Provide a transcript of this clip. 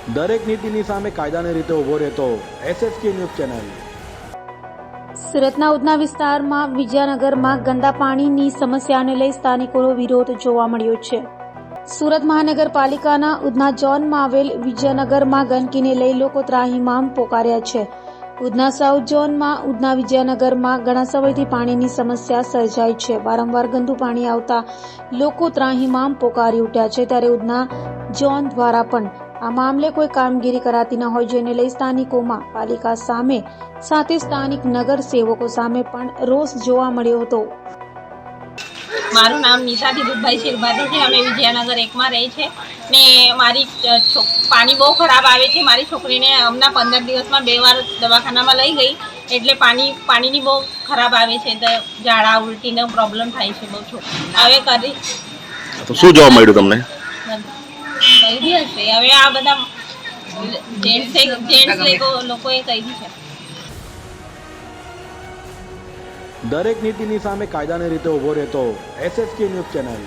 દરેક નીતિની સામે કાયદાની રીતે ઊભો રહેતો SSK ન્યૂઝ ચેનલ। સુરતના ઉધના વિસ્તારમાં વિજયનગરમાં ગંદા પાણીની સમસ્યાને લઈ સ્થાનિકોનો વિરોધ જોવા મળ્યો છે। સુરત મહાનગરપાલિકાના ઉધના ઝોનમાં આવેલ વિજયનગરમાં ગંદકીને લઈ લોકો ત્રાહિમામ પોકાર્યા છે। ઉધના સાઉથ ઝોનમાં ઉધના વિજયનગરમાં ઘણા સમયથી પાણીની સમસ્યા સર્જાઈ છે। વારંવાર ગંદુ પાણી આવતા લોકો ત્રાહિમામ પોકારી ઉઠ્યા છે। ત્યારે ઉધના ઝોન દ્વારા પણ આ મામલે કોઈ કામગીરી કરાતી ન હોય, જેને લઈ સ્થાનિકોમાં પાલિકા સામે સાથે સ્થાનિક નગર સેવકો સામે પણ રોષ જોવા મળ્યો હતો। મારું નામ નીતા દિલીપભાઈ શિરબાદે છે। અમે વિજયનગર 1 માં રહી છે ને મારી પાણી બહુ ખરાબ આવે છે। મારી છોકરીને હમણાં 15 દિવસમાં 2 વાર દવાખાનામાં લઈ ગઈ, એટલે પાણીની બહુ ખરાબ આવે છે। તો ઝાડા ઉલટીનો પ્રોબ્લેમ થાય છે બહુ હવે કરી તો શું જોવા મળ્યું તમને? કહી દી હશે હવે આ બધા જેન્ટ્સ લોકોએ કહી દી છે। દરેક નીતિની સામે કાયદાની રીતે ઊભો રહેતો SSK ન્યૂઝ ચેનલ।